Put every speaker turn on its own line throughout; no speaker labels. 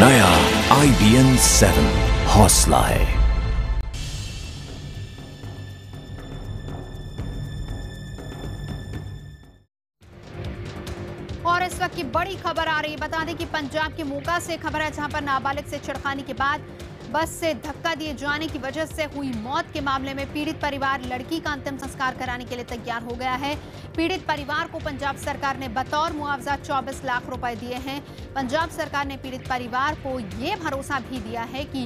नया IBN 7 हौसला है।
और इस वक्त की बड़ी खबर आ रही है। बता दें कि पंजाब के मोगा से खबर है, जहां पर नाबालिग से छेड़खानी के बाद बस से धक्का दिए जाने की वजह से हुई मौत के मामले में पीड़ित परिवार लड़की का अंतिम संस्कार कराने के लिए तैयार हो गया है। पीड़ित परिवार को पंजाब सरकार ने बतौर मुआवजा 24 लाख रुपए दिए हैं। पंजाब सरकार ने पीड़ित परिवार को ये भरोसा भी दिया है कि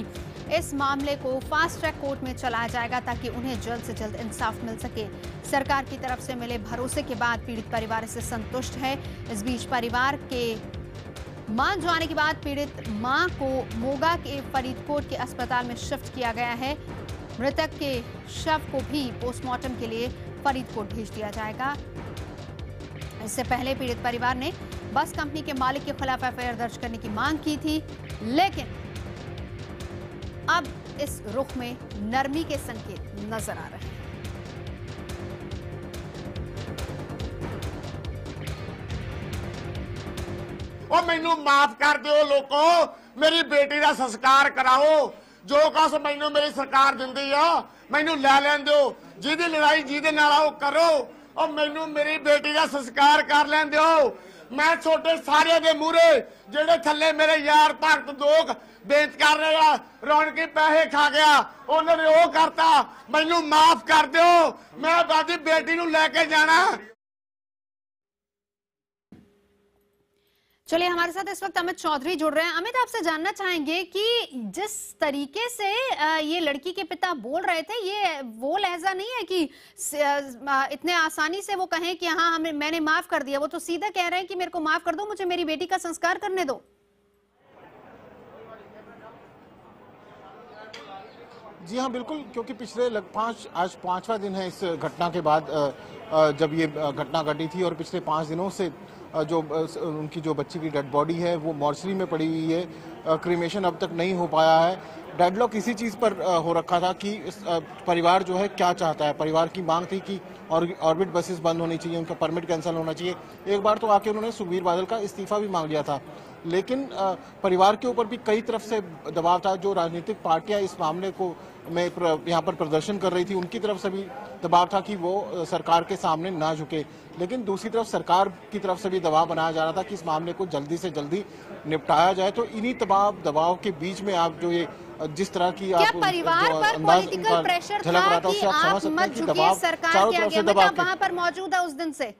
इस मामले को फास्ट ट्रैक कोर्ट में चलाया जाएगा ताकि उन्हें जल्द से जल्द इंसाफ मिल सके। सरकार की तरफ से मिले भरोसे के बाद पीड़ित परिवार इससे संतुष्ट है। इस बीच परिवार के मान जाने के बाद पीड़ित मां को मोगा के फरीदकोट के अस्पताल में शिफ्ट किया गया है। मृतक के शव को भी पोस्टमार्टम के लिए फरीदकोट भेज दिया जाएगा। इससे पहले पीड़ित परिवार ने बस कंपनी के मालिक के खिलाफ एफआईआर दर्ज करने की मांग की थी, लेकिन अब इस रुख में नरमी के संकेत नजर आ रहे हैं।
और मैनू माफ कर दो लोगों, मेरी बेटी का संस्कार कराओ। जो कस मैनू मेरी सरकार दिंदी आ, मैनू लै लैन दो। जिहदी लड़ाई जिहदे नाल आओ करो, और मैनू मेरी बेटी का संस्कार कर लैन दो। मैं छोटे सारे दे मूहरे जेड़े थल्ले मेरे यार भगत लोग बेच कर रहे आ, रौनकी पैसे खा गया, उन्होंने वो करता, मैनू माफ कर दो। मैं अपनी बेटी नू लेके जाना।
चलिए, हमारे साथ इस वक्त अमित चौधरी जुड़ रहे हैं। अमित, आपसे जानना चाहेंगे कि जिस तरीके से ये लड़की के पिता बोल रहे थे, ये वो लहजा नहीं है कि इतने आसानी से वो कहें कि हाँ मैंने माफ कर दिया। वो तो सीधा कह रहे हैं कि मेरे को माफ कर दो, मुझे मेरी बेटी का संस्कार करने दो।
जी हाँ, बिल्कुल, क्योंकि पिछले आज 5वां दिन है इस घटना के बाद जब ये घटना घटी थी, और पिछले 5 दिनों से जो उनकी जो बच्ची की डेड बॉडी है वो मॉर्चरी में पड़ी हुई है। क्रीमेशन अब तक नहीं हो पाया है। डेडलॉक इसी चीज़ पर हो रखा था कि परिवार जो है क्या चाहता है। परिवार की मांग थी कि ऑर्बिट बसेस बंद होनी चाहिए, उनका परमिट कैंसिल होना चाहिए। एक बार तो आके उन्होंने सुखबीर बादल का इस्तीफा भी मांग लिया था, लेकिन परिवार के ऊपर भी कई तरफ से दबाव था। जो राजनीतिक पार्टियां इस मामले को यहाँ पर प्रदर्शन कर रही थी, उनकी तरफ से भी दबाव था कि वो सरकार के सामने ना झुके। लेकिन दूसरी तरफ सरकार की तरफ से भी दबाव बनाया जा रहा था कि इस मामले को जल्दी से जल्दी निपटाया जाए। तो इन्हीं दबाव के बीच में आप जो ये जिस तरह की
क्या परिवार पर पॉलिटिकल प्रेशर था कि आप मत झुकिए सरकार के आगे? मतलब वहां पर मौजूद है उस दिन से,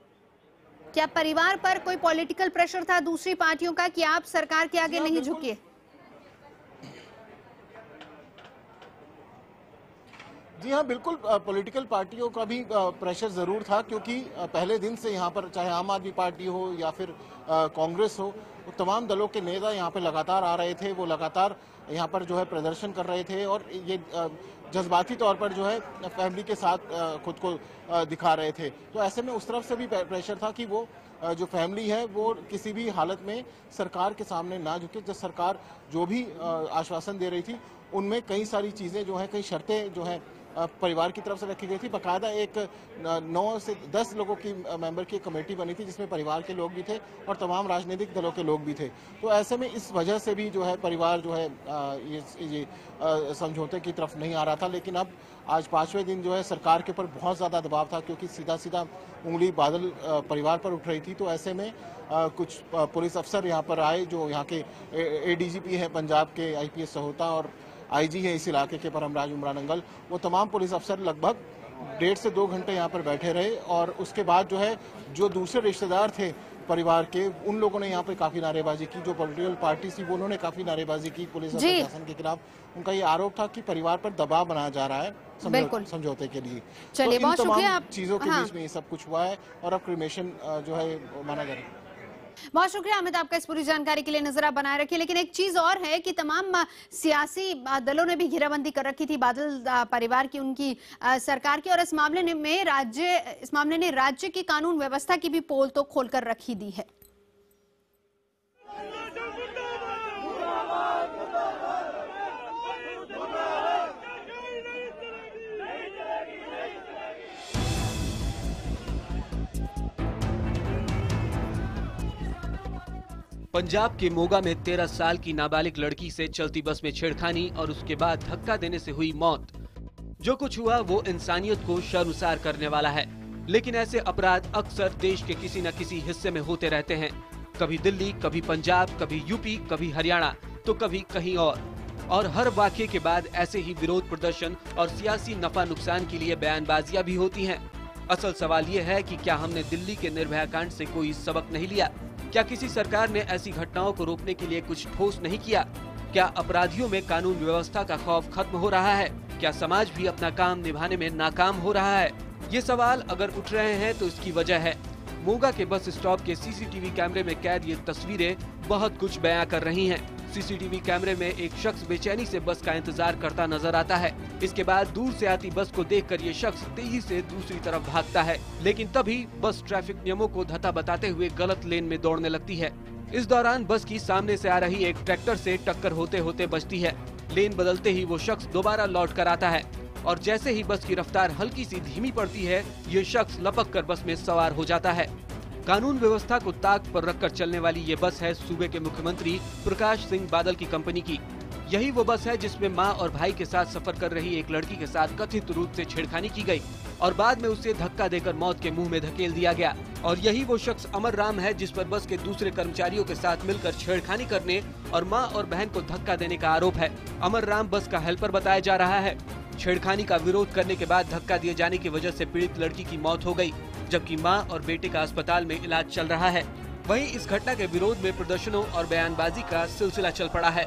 क्या परिवार पर कोई पॉलिटिकल प्रेशर था दूसरी पार्टियों का कि आप सरकार के आगे नहीं झुकिए?
जी हाँ, बिल्कुल, पॉलिटिकल पार्टियों का भी प्रेशर ज़रूर था, क्योंकि पहले दिन से यहाँ पर चाहे आम आदमी पार्टी हो या फिर कांग्रेस हो, तमाम दलों के नेता यहाँ पर लगातार आ रहे थे। वो लगातार यहाँ पर जो है प्रदर्शन कर रहे थे, और ये जज्बाती तौर पर जो है फैमिली के साथ खुद को दिखा रहे थे। तो ऐसे में उस तरफ से भी प्रेशर था कि वो जो फैमिली है वो किसी भी हालत में सरकार के सामने ना झुके। जब सरकार जो भी आश्वासन दे रही थी, उनमें कई सारी चीज़ें जो हैं, कई शर्तें जो हैं परिवार की तरफ से रखी गई थी। बाकायदा एक 9 से 10 लोगों की मेंबर की कमेटी बनी थी, जिसमें परिवार के लोग भी थे और तमाम राजनीतिक दलों के लोग भी थे। तो ऐसे में इस वजह से भी जो है परिवार जो है ये समझौते की तरफ नहीं आ रहा था। लेकिन अब आज 5वें दिन जो है सरकार के ऊपर बहुत ज़्यादा दबाव था, क्योंकि सीधा उंगली बादल परिवार पर उठ रही थी। तो ऐसे में कुछ पुलिस अफसर यहाँ पर आए, जो यहाँ के ADGP हैं पंजाब के, IPS सहोता, और IG है इस इलाके के परमराज उमरानंगल। वो तमाम पुलिस अफसर लगभग 1.5 से 2 घंटे यहाँ पर बैठे रहे, और उसके बाद जो है जो दूसरे रिश्तेदार थे परिवार के, उन लोगों ने यहाँ पे काफी नारेबाजी की। जो पॉलिटिकल पार्टी थी वो उन्होंने काफी नारेबाजी की पुलिस और प्रशासन के खिलाफ। उनका ये आरोप था कि परिवार पर दबाव बनाया जा रहा है समझौते के लिए।
चलिए, बहुत शुक्रिया।
चीजों के बीच में ये सब कुछ हुआ है, और अब क्रिमेशन जो है माना जा रहा है।
बहुत शुक्रिया अमित, आपका इस पूरी जानकारी के लिए। नजर आप बनाए रखिए। लेकिन एक चीज और है कि तमाम सियासी दलों ने भी घेराबंदी कर रखी थी बादल परिवार की, उनकी सरकार की, और इस मामले ने राज्य की कानून व्यवस्था की भी पोल तो खोलकर रखी दी है।
पंजाब के मोगा में 13 साल की नाबालिग लड़की से चलती बस में छेड़खानी और उसके बाद धक्का देने से हुई मौत। जो कुछ हुआ वो इंसानियत को शर्मसार करने वाला है, लेकिन ऐसे अपराध अक्सर देश के किसी न किसी हिस्से में होते रहते हैं। कभी दिल्ली, कभी पंजाब, कभी यूपी, कभी हरियाणा, तो कभी कहीं और हर वाक़ये के बाद ऐसे ही विरोध प्रदर्शन और सियासी नफा नुकसान के लिए बयानबाजियां भी होती हैं। असल सवाल ये है कि क्या हमने दिल्ली के निर्भया कांड से कोई सबक नहीं लिया? क्या किसी सरकार ने ऐसी घटनाओं को रोकने के लिए कुछ ठोस नहीं किया? क्या अपराधियों में कानून व्यवस्था का खौफ खत्म हो रहा है? क्या समाज भी अपना काम निभाने में नाकाम हो रहा है? ये सवाल अगर उठ रहे हैं तो इसकी वजह है मोगा के बस स्टॉप के सीसीटीवी कैमरे में कैद ये तस्वीरें बहुत कुछ बयां कर रही हैं। सीसीटीवी कैमरे में एक शख्स बेचैनी से बस का इंतजार करता नजर आता है। इसके बाद दूर से आती बस को देखकर ये शख्स तेजी से दूसरी तरफ भागता है, लेकिन तभी बस ट्रैफिक नियमों को धता बताते हुए गलत लेन में दौड़ने लगती है। इस दौरान बस की सामने से आ रही एक ट्रैक्टर से टक्कर होते होते बचती है। लेन बदलते ही वो शख्स दोबारा लौट कर आता है और जैसे ही बस की रफ्तार हल्की सी धीमी पड़ती है, ये शख्स लपक कर बस में सवार हो जाता है। कानून व्यवस्था को ताक पर रखकर चलने वाली ये बस है सूबे के मुख्यमंत्री प्रकाश सिंह बादल की कंपनी की। यही वो बस है जिसमें मां और भाई के साथ सफर कर रही एक लड़की के साथ कथित रूप से छेड़खानी की गई और बाद में उसे धक्का देकर मौत के मुंह में धकेल दिया गया। और यही वो शख्स अमर राम है जिस पर बस के दूसरे कर्मचारियों के साथ मिलकर छेड़खानी करने और मां और बहन को धक्का देने का आरोप है। अमर राम बस का हेल्पर बताया जा रहा है। छेड़खानी का विरोध करने के बाद धक्का दिए जाने की वजह से पीड़ित लड़की की मौत हो गई, जबकि मां और बेटे का अस्पताल में इलाज चल रहा है। वहीं इस घटना के विरोध में प्रदर्शनों और बयानबाजी का सिलसिला चल पड़ा है।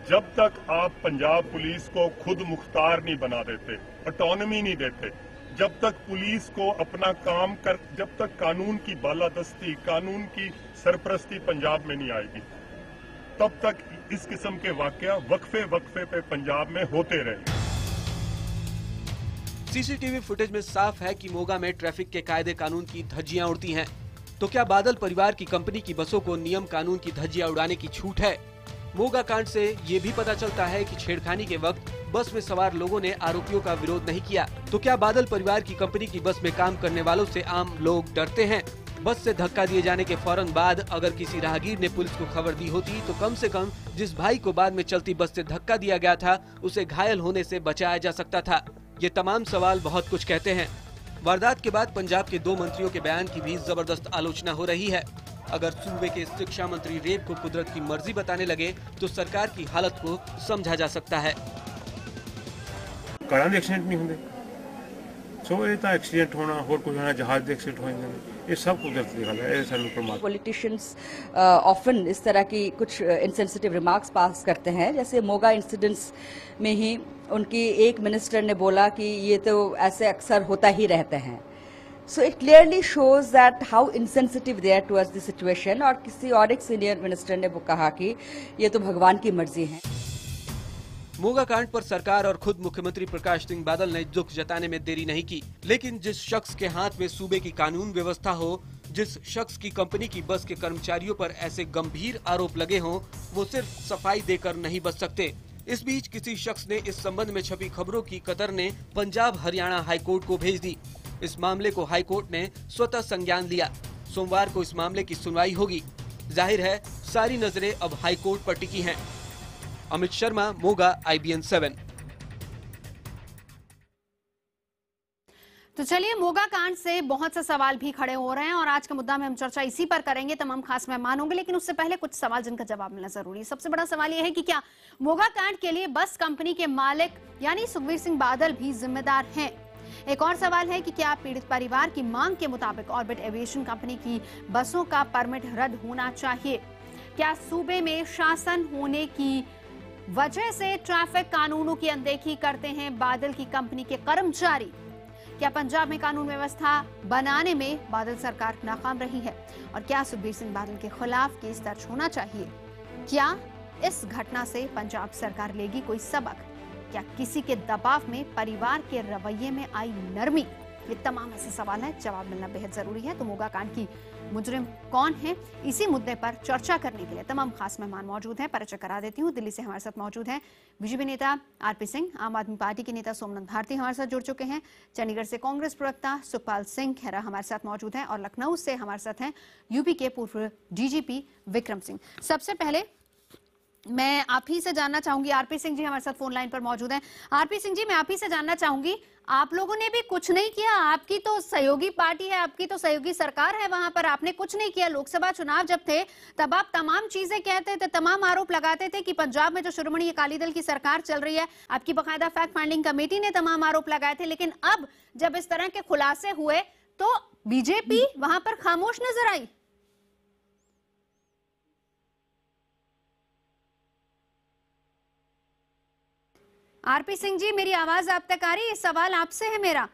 जब तक आप पंजाब पुलिस को खुद मुख्तार नहीं बना देते, ऑटोनॉमी नहीं देते, जब तक पुलिस को अपना काम कर, जब तक कानून की बालादस्ती, कानून की सरपरस्ती पंजाब में नहीं आएगी, तब तक इस किस्म के वाकया वक्फे पे पंजाब में होते रहे।
सीसीटीवी फुटेज में साफ है कि मोगा में ट्रैफिक के कायदे कानून की धज्जियां उड़ती हैं। तो क्या बादल परिवार की कंपनी की बसों को नियम कानून की धज्जियां उड़ाने की छूट है? मोगा कांड से ये भी पता चलता है कि छेड़खानी के वक्त बस में सवार लोगों ने आरोपियों का विरोध नहीं किया। तो क्या बादल परिवार की कंपनी की बस में काम करने वालों से आम लोग डरते हैं? बस से धक्का दिए जाने के फौरन बाद अगर किसी राहगीर ने पुलिस को खबर दी होती तो कम से कम जिस भाई को बाद में चलती बस से धक्का दिया गया था उसे घायल होने से बचाया जा सकता था। ये तमाम सवाल बहुत कुछ कहते हैं। वारदात के बाद पंजाब के 2 मंत्रियों के बयान की भी जबरदस्त आलोचना हो रही है। अगर सूबे के शिक्षा मंत्री रेप को कुदरत की मर्जी बताने लगे तो सरकार की हालत को समझा जा सकता है।
कार एक्सीडेंट नहीं होंगे, सो ये एक्सीडेंट होना और कुछ होना, जहाज एक्सीडेंट होंगे, ये सब कुदरत की गल है।
पॉलिटिशियंस ऑफन इस तरह की कुछ इनसेंसिटिव रिमार्क्स पास करते हैं। जैसे मोगा इंसिडेंट्स में ही उनकी एक मिनिस्टर ने बोला कि ये तो ऐसे अक्सर होता ही रहते हैं। So it clearly shows that how insensitive they are towards the situation. और किसी और एक सीनियर मिनिस्टर ने वो कहा कि ये तो भगवान की मर्जी है।
मोगा कांड पर सरकार और खुद मुख्यमंत्री प्रकाश सिंह बादल ने दुख जताने में देरी नहीं की, लेकिन जिस शख्स के हाथ में सूबे की कानून व्यवस्था हो, जिस शख्स की कंपनी की बस के कर्मचारियों पर ऐसे गंभीर आरोप लगे हों, वो सिर्फ सफाई देकर नहीं बच सकते। इस बीच किसी शख्स ने इस संबंध में छपी खबरों की कतर ने पंजाब हरियाणा हाईकोर्ट को भेज दी। इस मामले को हाईकोर्ट ने स्वतः संज्ञान लिया। सोमवार को इस मामले की सुनवाई होगी। जाहिर है सारी नजरें अब हाईकोर्ट पर टिकी हैं। अमित शर्मा, मोगा, IBN 7।
तो चलिए, मोगा कांड से बहुत से सवाल भी खड़े हो रहे हैं और आज का मुद्दा में हम चर्चा इसी पर करेंगे। तमाम खास मेहमान होंगे, लेकिन उससे पहले कुछ सवाल जिनका जवाब मिलना जरूरी है। सबसे बड़ा सवाल यह है कि क्या मोगा कांड के लिए बस कंपनी के मालिक यानी सुखबीर सिंह बादल भी जिम्मेदार हैं? एक और सवाल है कि क्या पीड़ित परिवार की मांग के मुताबिक ऑर्बिट एविएशन कंपनी की बसों का परमिट रद्द होना चाहिए? क्या सूबे में शासन होने की वजह से ट्रैफिक कानूनों की अनदेखी करते हैं बादल की कंपनी के कर्मचारी? क्या पंजाब में कानून व्यवस्था बनाने में बादल सरकार नाकाम रही है? और क्या सुखबीर सिंह बादल के खिलाफ केस दर्ज होना चाहिए? क्या इस घटना से पंजाब सरकार लेगी कोई सबक? क्या किसी के दबाव में परिवार के रवैये में आई नरमी ये तमाम ऐसे सवाल हैं, जवाब मिलना बेहद जरूरी है। तो मोगा कांड की मुजरिम कौन है, इसी मुद्दे पर चर्चा करने के लिए तमाम खास मेहमान मौजूद हैं। परिचय करा देती हूँ। दिल्ली से हमारे साथ मौजूद हैं बीजेपी नेता आरपी सिंह, आम आदमी पार्टी के नेता सोमनाथ भारती हमारे साथ जुड़ चुके हैं, चंडीगढ़ से कांग्रेस प्रवक्ता सुखपाल सिंह खैरा हमारे साथ मौजूद हैं, और लखनऊ से हमारे साथ हैं यूपी के पूर्व डीजीपी विक्रम सिंह। सबसे पहले मैं आप ही से जानना चाहूंगी, आरपी सिंह जी हमारे साथ फोन लाइन पर मौजूद हैं। आरपी सिंह जी, मैं आप ही से जानना चाहूंगी, आप लोगों ने भी कुछ नहीं किया, आपकी तो सहयोगी पार्टी है, आपकी तो सहयोगी सरकार है, वहां पर आपने कुछ नहीं किया। लोकसभा चुनाव जब थे तब आप तमाम चीजें कहते थे, तमाम आरोप लगाते थे कि पंजाब में जो शिरोमणि अकाली दल की सरकार चल रही है, आपकी बाकायदा फैक्ट फाइंडिंग कमेटी ने तमाम आरोप लगाए थे। लेकिन अब जब इस तरह के खुलासे हुए तो बीजेपी वहां पर खामोश नजर आई। आरपी सिंह जी, मेरी आवाज आप तक आ रही है? सवाल आपसे है मेरा।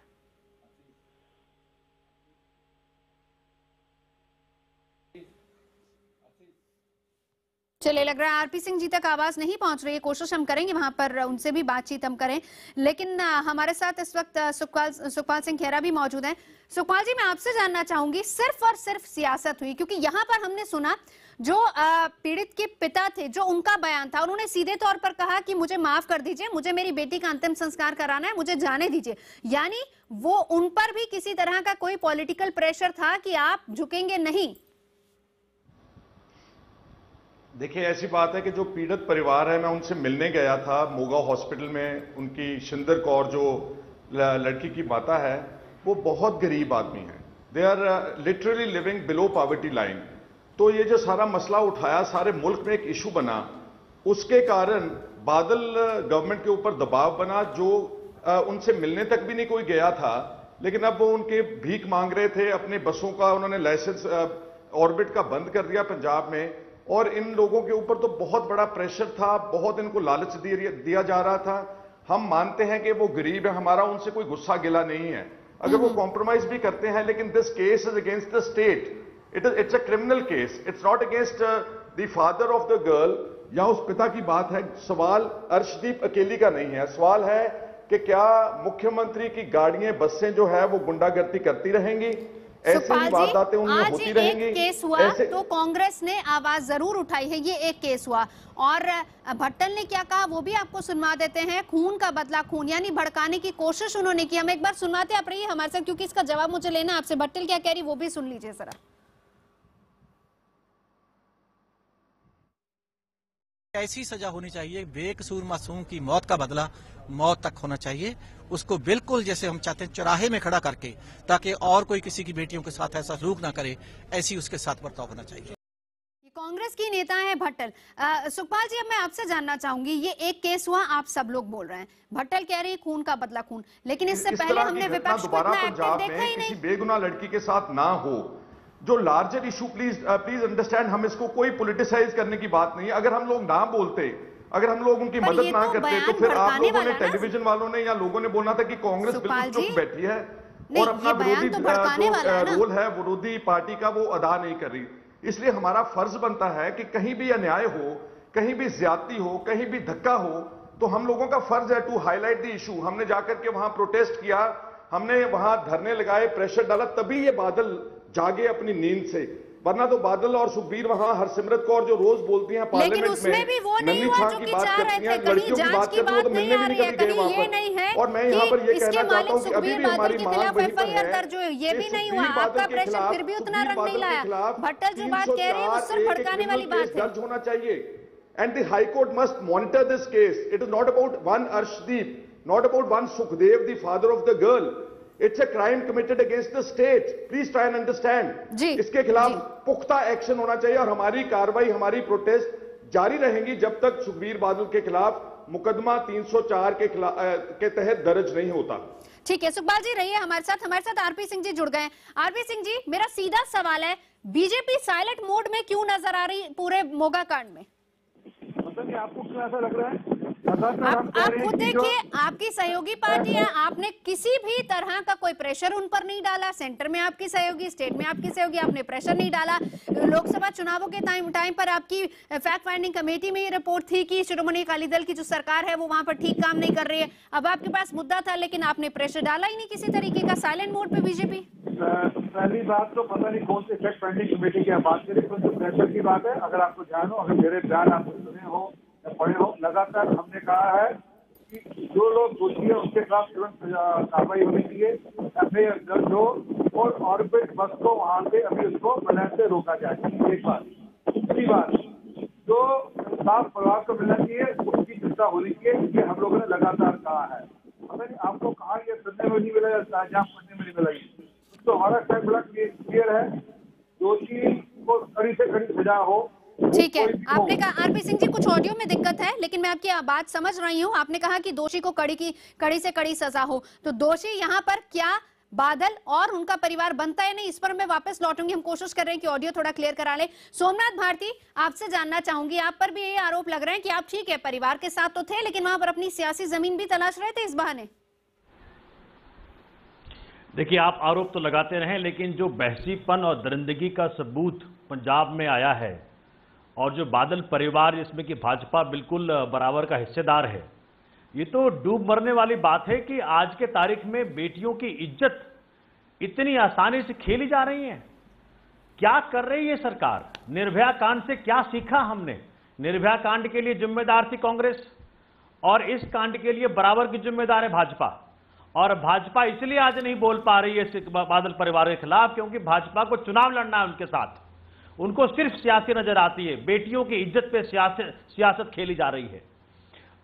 चलिए, लग रहा है आरपी सिंह जी तक आवाज नहीं पहुंच रही है। कोशिश हम करेंगे वहां पर उनसे भी बातचीत हम करें। लेकिन हमारे साथ इस वक्त सुखपाल सिंह खैरा भी मौजूद हैं। सुखपाल जी, मैं आपसे जानना चाहूंगी, सिर्फ और सिर्फ सियासत हुई, क्योंकि यहाँ पर हमने सुना जो पीड़ित के पिता थे, जो उनका बयान था, उन्होंने सीधे तौर पर कहा कि मुझे माफ कर दीजिए, मुझे मेरी बेटी का अंतिम संस्कार कराना है, मुझे जाने दीजिए। यानी वो उन पर भी किसी तरह का कोई पॉलिटिकल प्रेशर था कि आप झुकेंगे नहीं।
देखिए, ऐसी बात है कि जो पीड़ित परिवार है, मैं उनसे मिलने गया था मोगा हॉस्पिटल में। उनकी शिंदर कौर जो लड़की की माता है, वो बहुत गरीब आदमी है। They are literally living below poverty line. तो ये जो सारा मसला उठाया, सारे मुल्क में एक इशू बना, उसके कारण बादल गवर्नमेंट के ऊपर दबाव बना, जो उनसे मिलने तक भी नहीं कोई गया था। लेकिन अब वो उनके भीख मांग रहे थे, अपने बसों का उन्होंने लाइसेंस ऑर्बिट का बंद कर दिया पंजाब में। और इन लोगों के ऊपर तो बहुत बड़ा प्रेशर था, बहुत इनको लालच दिया जा रहा था। हम मानते हैं कि वो गरीब है, हमारा उनसे कोई गुस्सा गिला नहीं है अगर वो कॉम्प्रोमाइज भी करते हैं। लेकिन this case is against the state, it's a criminal case, it's not against the father of the girl. या उस पिता की बात है। सवाल अर्शदीप अकेली का नहीं है, सवाल है कि क्या मुख्यमंत्री की गाड़ियां, बसें जो है वो गुंडागर्दी करती रहेंगी, ऐसे ही वारदातें उनमें होती रहेंगी।
एक केस हुआ तो कांग्रेस ने आवाज जरूर उठाई है, ये एक केस हुआ। और भट्टल ने क्या कहा वो भी आपको सुनवा देते हैं। खून का बदला खून, यानी भड़काने की कोशिश उन्होंने की। हम एक बार सुनवाते, आप रहिए हमारे साथ, क्योंकि इसका जवाब मुझे लेना आपसे। भट्टल क्या कह रही वो भी सुन लीजिए जरा।
ऐसी सजा होनी चाहिए, बेकसूर मासूम की मौत का बदला मौत तक होना चाहिए। उसको बिल्कुल जैसे हम चाहते हैं चौराहे में खड़ा करके, ताकि और कोई किसी की बेटियों के साथ ऐसा सलूक ना करे, ऐसी उसके साथ बर्ताव होना चाहिए।
कांग्रेस की नेता है भट्टल। सुखपाल जी, अब मैं आपसे जानना चाहूंगी, ये एक केस हुआ, आप सब लोग बोल रहे हैं, भट्टल कह रही है खून का बदला खून, लेकिन इससे पहले हमने विपक्ष को इतना एक्टिव देखा ही नहीं।
बेगुनाह लड़की के साथ ना हो, जो लार्जर इशू, प्लीज अंडरस्टैंड, हम इसको कोई पॉलिटिसाइज करने की बात नहीं है। अगर हम लोग ना बोलते, अगर हम लोग उनकी मदद ना करते, तो फिर आप लोगों ने, टेलीविजन वालों ने या लोगों ने बोलना था कि कांग्रेस बिल्कुल चुप बैठी है और अपना विरोधी रोल है विरोधी पार्टी का वो अदा नहीं कर रही। इसलिए हमारा फर्ज बनता है कि कहीं भी अन्याय हो, कहीं भी ज्यादती हो, कहीं भी धक्का हो, तो हम लोगों का फर्ज है टू हाईलाइट द इशू। हमने जाकर के वहां प्रोटेस्ट किया, हमने वहां धरने लगाए, प्रेशर डाला, तभी ये बादल जागे अपनी नींद से। वरना तो बादल और सुखबीर वहां हरसिमरत कौर जो रोज बोलती हैं पार्लियामेंट में, नन्ही छां की बात करती हैं, लड़कियों की बात करती हैं, तो मिलने भी नहीं कभी गए वहां पर। और मैं यहाँ पर ये कहना चाहता हूँ कि अभी भी हमारी मांग वही पर है,
ये भी नहीं हुआ, आपका प्रेशर फिर भी उतना रंग नहीं लाया। भट्टल जो बात कह रहे हैं वो सिर्फ भड़काने वाली बात है।
दर्ज होना चाहिए, and the high court must monitor this case. It is not about one Arshdeep, not about one Sukhdev, the father of the girl. It's a crime committed against the state. Please try and understand. इसके खिलाफ पुख्ता action होना चाहिए और हमारी कार्रवाई, हमारी protest जारी रहेंगी जब तक सुखबीर बादल के खिलाफ मुकदमा 304 के तहत दर्ज नहीं होता।
ठीक है, सुखपाल जी रहिए हमारे साथ आरपी सिंह जी जुड़ गए। आरपी सिंह जी, मेरा सीधा सवाल है, बीजेपी साइलेंट मोड में क्यों नजर आ रही पूरे मोगा कांड में?
मतलब कि आपको क्यों ऐसा लग रहा है?
आप खुद देखिए, आपकी सहयोगी पार्टी है, आपने किसी भी तरह का कोई प्रेशर उन पर नहीं डाला। सेंटर में आपकी सहयोगी, स्टेट में आपकी सहयोगी, आपने प्रेशर नहीं डाला। लोकसभा चुनावों के टाइम पर आपकी फैक्ट फाइंडिंग कमेटी में ये रिपोर्ट थी कि शिरोमणि अकाली दल की जो सरकार है वो वहां पर ठीक काम नहीं कर रही है। अब आपके पास मुद्दा था, लेकिन आपने प्रेशर डाला ही नहीं किसी तरीके का, साइलेंट मोड पे बीजेपी।
पहली बात तो पता नहीं कौन सी फैक्ट फाइंडिंग कमेटी की आप बात करें, तो प्रेशर की बात है। अगर आपको ध्यान हो, अगर मेरे ध्यान आप सुने हो या पढ़े हो, लगातार हमने कहा है कि जो लोग दोषी है उसके खिलाफ तुरंत कार्रवाई होनी चाहिए, एफआईआर दर्ज हो और ऑर्बिट बस को वहां से अभी उसको बनाने से रोका जाए। एक बात। दूसरी बात, जो साफ परिवार को मिलना चाहिए उसकी चिंता होनी चाहिए, ये हम लोगों ने लगातार कहा है। अगर आपको कहा यह सुनने में नहीं मिला या शाहजहां पढ़ने में नहीं मिला, तो हमारा टाइम बड़ा क्लियर है, दोषी को कड़ी से कड़ी सजा हो।
ठीक है, आपने कहा आरपी सिंह जी कुछ ऑडियो में दिक्कत है, लेकिन मैं आपकी बात समझ रही हूँ। आपने कहा कि दोषी को कड़ी से कड़ी सजा हो, तो दोषी यहाँ पर क्या बादल और उनका परिवार बनता है नहीं, इस पर मैं वापस लौटूंगी। हम कोशिश कर रहे हैं कि ऑडियो थोड़ा क्लियर करा ले। सोमनाथ भारती, आपसे जानना चाहूंगी, आप पर भी ये आरोप लग रहे हैं कि आप ठीक है परिवार के साथ तो थे, लेकिन वहां पर अपनी सियासी जमीन भी तलाश रहे थे इस बहाने।
देखिए, आप आरोप तो लगाते रहे, लेकिन जो बहसीपन और दरिंदगी का सबूत पंजाब में आया है और जो बादल परिवार जिसमें कि भाजपा बिल्कुल बराबर का हिस्सेदार है, ये तो डूब मरने वाली बात है कि आज के तारीख में बेटियों की इज्जत इतनी आसानी से खेली जा रही है। क्या कर रही है सरकार? निर्भया कांड से क्या सीखा हमने? निर्भया कांड के लिए जिम्मेदार थी कांग्रेस और इस कांड के लिए बराबर की जिम्मेदार है भाजपा। और भाजपा इसलिए आज नहीं बोल पा रही है बादल परिवार के खिलाफ क्योंकि भाजपा को चुनाव लड़ना है उनके साथ। उनको सिर्फ सियासी नजर आती है, बेटियों की इज्जत पे सियासत खेली जा रही है।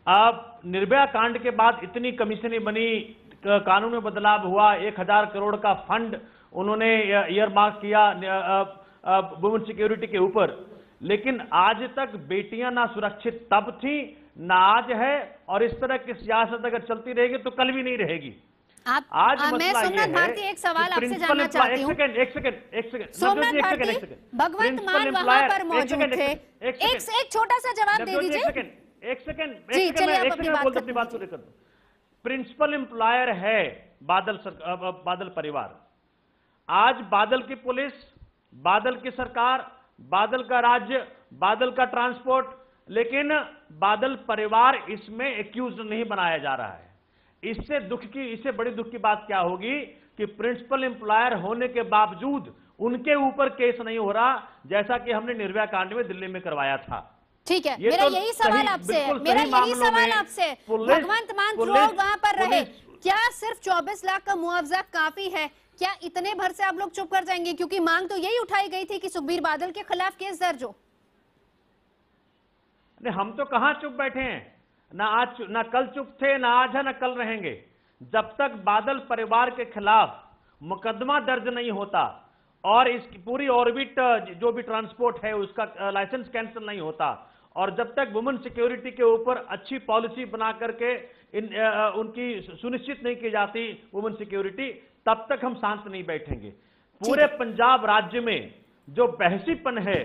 अब निर्भया कांड के बाद इतनी कमीशनें बनी, कानून में बदलाव हुआ, 1000 करोड़ का फंड उन्होंने ईयर मार्क किया वुमेन सिक्योरिटी के ऊपर, लेकिन आज तक बेटियां ना सुरक्षित तब थी ना आज है, और इस तरह की सियासत अगर चलती रहेगी तो कल भी नहीं रहेगी। आज
मैं सोमनाथ भारती एक सवाल आपसे जानना चाहती हूँ।
एक सेकंड
सोमनाथ भारती, भगवंत मान वहां पर मौजूद थे, एक छोटा सा जवाब दे दीजिए।
एक सेकंड अपनी बात पूरी कर दो। प्रिंसिपल एम्प्लॉयर है बादल परिवार। आज बादल की पुलिस, बादल की सरकार, बादल का राज्य, बादल का ट्रांसपोर्ट, लेकिन बादल परिवार इसमें एक्यूज नहीं बनाया जा रहा है। इससे बड़ी दुख की बात क्या होगी कि प्रिंसिपल एम्प्लॉयर होने के बावजूद उनके ऊपर केस नहीं हो रहा, जैसा कि हमने निर्भया कांड में दिल्ली में करवाया था।
ठीक है, मेरा यही सवाल आपसे है, भगवंत मान वहां पर रहे, क्या सिर्फ 24 लाख का मुआवजा काफी है? क्या इतने भर से आप लोग चुप कर जाएंगे? क्योंकि मांग तो यही उठाई गई थी कि सुखबीर बादल के खिलाफ केस दर्ज हो।
हम तो कहां चुप बैठे हैं, ना कल चुप थे, ना आज है, ना कल रहेंगे। जब तक बादल परिवार के खिलाफ मुकदमा दर्ज नहीं होता और इसकी पूरी ऑर्बिट जो भी ट्रांसपोर्ट है उसका लाइसेंस कैंसिल नहीं होता, और जब तक वुमेन सिक्योरिटी के ऊपर अच्छी पॉलिसी बना करके उनकी सुनिश्चित नहीं की जाती वुमेन सिक्योरिटी, तब तक हम शांत नहीं बैठेंगे। पूरे पंजाब राज्य में जो बहसीपन है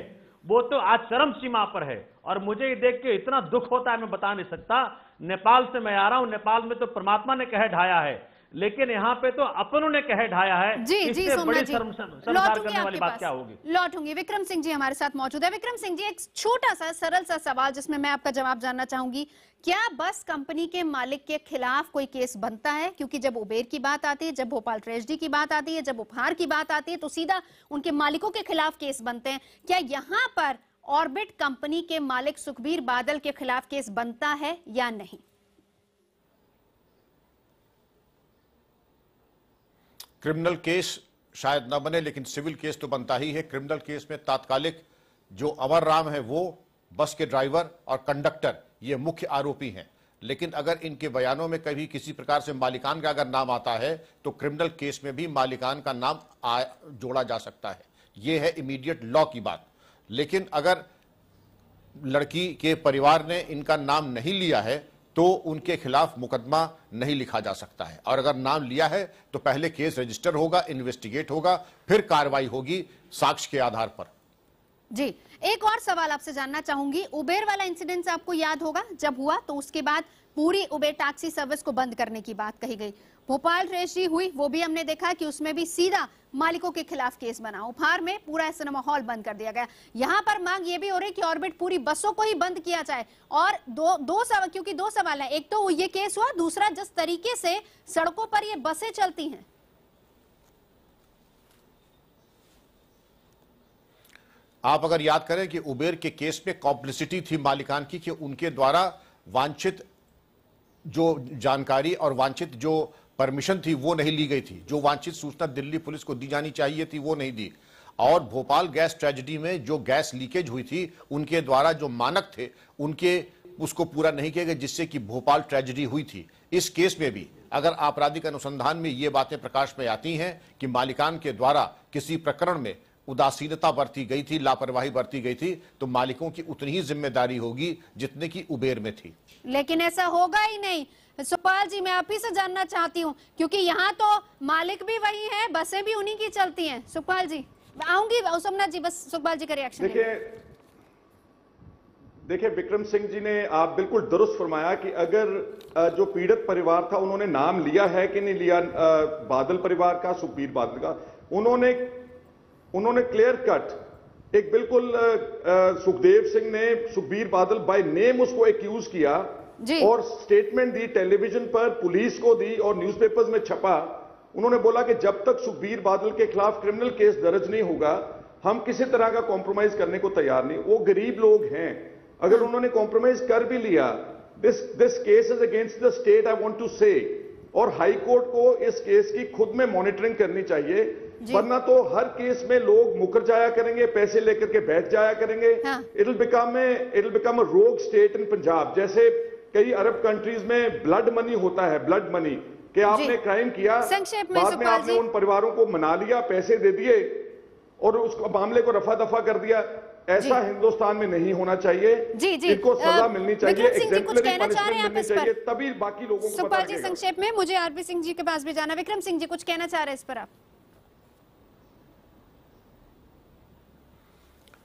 वो तो आज चरम सीमा पर है, और मुझे ये देख के इतना दुख होता है मैं बता नहीं सकता। नेपाल से मैं आ रहा हूं, नेपाल में तो परमात्मा ने कह ढाया है, लेकिन यहाँ पे तो अपनों ने कह ढाया है।
जी सोमनाथ जी,
करने वाली बात क्या होगी?
लौटूंगी। विक्रम सिंह जी हमारे साथ मौजूद है। विक्रम सिंह जी, एक छोटा सा सरल सा सवाल जिसमें मैं आपका जवाब जानना चाहूंगी, क्या बस कंपनी के मालिक के खिलाफ कोई केस बनता है? क्योंकि जब उबेर की बात आती है, जब भोपाल ट्रेजेडी की बात आती है, जब उपहार की बात आती है, तो सीधा उनके मालिकों के खिलाफ केस बनते हैं। क्या यहाँ पर ऑर्बिट कंपनी के मालिक सुखबीर बादल के खिलाफ केस बनता है या नहीं?
क्रिमिनल केस शायद न बने, लेकिन सिविल केस तो बनता ही है। क्रिमिनल केस में तात्कालिक जो अमर राम है वो, बस के ड्राइवर और कंडक्टर, ये मुख्य आरोपी हैं। लेकिन अगर इनके बयानों में कभी किसी प्रकार से मालिकान का अगर नाम आता है तो क्रिमिनल केस में भी मालिकान का नाम जोड़ा जा सकता है। ये है इमीडिएट लॉ की बात। लेकिन अगर लड़की के परिवार ने इनका नाम नहीं लिया है तो उनके खिलाफ मुकदमा नहीं लिखा जा सकता है, और अगर नाम लिया है तो पहले केस रजिस्टर होगा, इन्वेस्टिगेट होगा, फिर कार्रवाई होगी साक्ष्य के आधार पर।
जी, एक और सवाल आपसे जानना चाहूंगी। उबेर वाला इंसिडेंट आपको याद होगा, जब हुआ तो उसके बाद पूरी उबेर टैक्सी सर्विस को बंद करने की बात कही गई। भोपाल रजिस्ट्री हुई, वो भी हमने देखा कि उसमें भी सीधा मालिकों के खिलाफ केस बना। उपहार में पूरा ऐसा माहौल बंद कर दिया गया। यहाँ पर मांग ये भी हो रही कि ऑर्बिट पूरी बसों को ही बंद किया जाए। और क्योंकि दो सवाल है, एक तो ये केस हुआ, दूसरा जिस तरीके से सड़कों पर ये बसें चलती हैं।
आप अगर याद करें कि उबेर के केस में कॉम्प्लिसिटी थी मालिकान की, कि उनके द्वारा वांछित जो जानकारी और वांछित जो परमिशन थी वो नहीं ली गई थी। जो वांछित सूचना दिल्ली पुलिस को दी जानी चाहिए थी वो नहीं दी। और भोपाल गैस ट्रेजेडी में जो गैस लीकेज हुई थी, उनके द्वारा जो मानक थे उनके उसको पूरा नहीं किया गया, जिससे कि भोपाल ट्रेजेडी हुई थी। इस केस में भी अगर आपराधिक अनुसंधान में ये बातें प्रकाश में आती हैं कि मालिकान के द्वारा किसी प्रकरण में उदासीनता बरती गई थी, लापरवाही बरती गई थी, तो मालिकों की उतनी ही जिम्मेदारी होगी जितने की उबेर में थी।
लेकिन ऐसा होगा ही नहीं। सुखपाल जी, मैं आप ही से जानना चाहती हूँ, क्योंकि यहाँ तो मालिक भी वही है, बसें भी उन्हीं की चलती हैं। सुखपाल जी आऊंगी, सोमनाथ जी बस सुखपाल जी का रिएक्शन।
देखिए विक्रम सिंह जी ने आप बिल्कुल दुरुस्त फरमाया कि अगर जो पीड़ित परिवार था उन्होंने नाम लिया है कि नहीं लिया बादल परिवार का, सुखबीर बादल का, उन्होंने क्लियर कट एक बिल्कुल सुखदेव सिंह ने सुखबीर बादल बाय नेम उसको एक्यूज किया और स्टेटमेंट दी, टेलीविजन पर पुलिस को दी और न्यूज़पेपर्स में छपा। उन्होंने बोला कि जब तक सुखबीर बादल के खिलाफ क्रिमिनल केस दर्ज नहीं होगा हम किसी तरह का कॉम्प्रोमाइज करने को तैयार नहीं। वो गरीब लोग हैं, अगर उन्होंने कॉम्प्रोमाइज कर भी लिया, this case is against the state, I want to say. और हाई कोर्ट को इस केस की खुद में मॉनिटरिंग करनी चाहिए, वरना तो हर केस में लोग मुकर जाया करेंगे, पैसे लेकर के बैठ जाया करेंगे। इट विल बिकम अ रोग स्टेट इन पंजाब। जैसे कई अरब कंट्रीज में ब्लड मनी होता है, ब्लड मनी, कि आपने क्राइम किया, बाद में आपने उन परिवारों को मना लिया, पैसे दे दिए और उस मामले को रफा दफा कर दिया। ऐसा हिंदुस्तान में नहीं होना चाहिए। इनको सजा मिलनी चाहिए, एग्जेम्पलरी पनिशमेंट मिलनी चाहिए, तभी बाकी लोगों को
सुखपाल जी संक्षेप में, मुझे आरपी सिंह जी के पास भी जाना। विक्रम सिंह जी कुछ कहना चाह रहे हैं इस पर आप?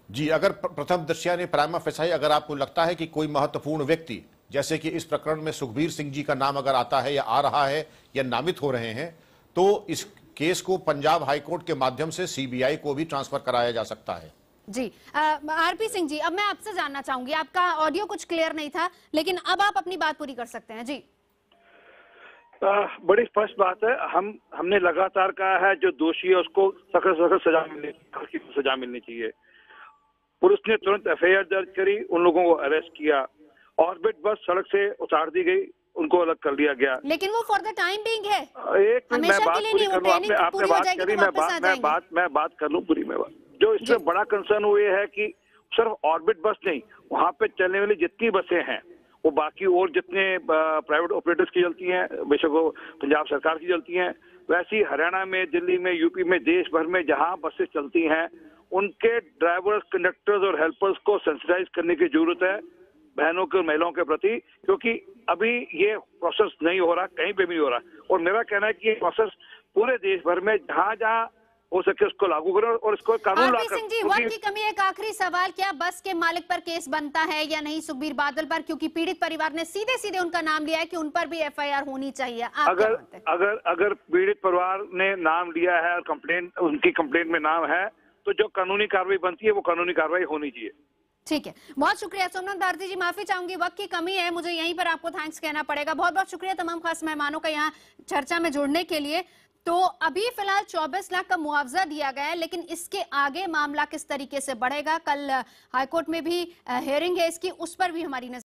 जी, अगर प्रथम दृष्टया ने प्राइमा फेसाई अगर आपको लगता है कि कोई महत्वपूर्ण व्यक्ति, जैसे कि इस प्रकरण में सुखबीर सिंह जी का नाम अगर आता है या आ रहा है या नामित हो रहे हैं, तो इस केस को पंजाब हाईकोर्ट के माध्यम से सीबीआई को भी ट्रांसफर कराया जा सकता है।
जी आरपी सिंह जी, अब मैं आपसे जानना चाहूंगी, आपका ऑडियो कुछ क्लियर नहीं था, लेकिन अब आप अपनी बात पूरी कर सकते हैं। जी
बड़ी स्पष्ट बात है, हमने लगातार कहा है जो दोषी है उसको सख्त सख्त सजा मिलनी चाहिए। पुलिस ने तुरंत एफआईआर दर्ज करी, उन लोगों को अरेस्ट किया, ऑर्बिट बस सड़क से उतार दी गई, उनको अलग कर लिया गया।
लेकिन वो फॉर द टाइम बीइंग है,
एक मैं बात पूरी कर लूं, आपने बात करी, मैं बात कर लूं पूरी में बात। जो इससे बड़ा कंसर्न वो ये है कि सिर्फ ऑर्बिट बस नहीं, वहां पे चलने वाली जितनी बसें हैं वो बाकी और जितने प्राइवेट ऑपरेटर्स की चलती हैं, बेशक वो पंजाब सरकार की चलती हैं, वैसी हरियाणा में, दिल्ली में, यूपी में, देश भर में जहां बसें चलती हैं उनके ड्राइवर्स, कंडक्टर्स और हेल्पर्स को सेंसिटाइज करने की जरूरत है बहनों के और महिलाओं के प्रति, क्योंकि अभी ये प्रोसेस नहीं हो रहा, कहीं पे भी नहीं हो रहा। और मेरा कहना है कि ये प्रोसेस पूरे देश भर में जहां जहां हो सके उसको लागू करो और इसको कानून लाकर।
सिंह जी, वक्त की कमी, एक आखिरी सवाल, क्या बस के मालिक पर केस बनता है या नहीं सुखबीर बादल पर? क्योंकि पीड़ित परिवार ने सीधे सीधे उनका नाम लिया है कि उन पर भी एफआईआर होनी चाहिए।
अगर पीड़ित परिवार ने नाम लिया है और कंप्लेंट, उनकी कंप्लेंट में नाम है, तो जो कानूनी कार्रवाई बनती है वो कानूनी कार्रवाई होनी चाहिए।
ठीक है, बहुत शुक्रिया सोमनाथ भारती जी। माफी चाहूंगी, वक्त की कमी है, मुझे यहीं पर आपको थैंक्स कहना पड़ेगा। बहुत बहुत शुक्रिया तमाम खास मेहमानों का यहाँ चर्चा में जुड़ने के लिए। तो अभी फिलहाल 24 लाख का मुआवजा दिया गया है, लेकिन इसके आगे मामला किस तरीके से बढ़ेगा, कल हाईकोर्ट में भी हियरिंग है इसकी, उस पर भी हमारी नजर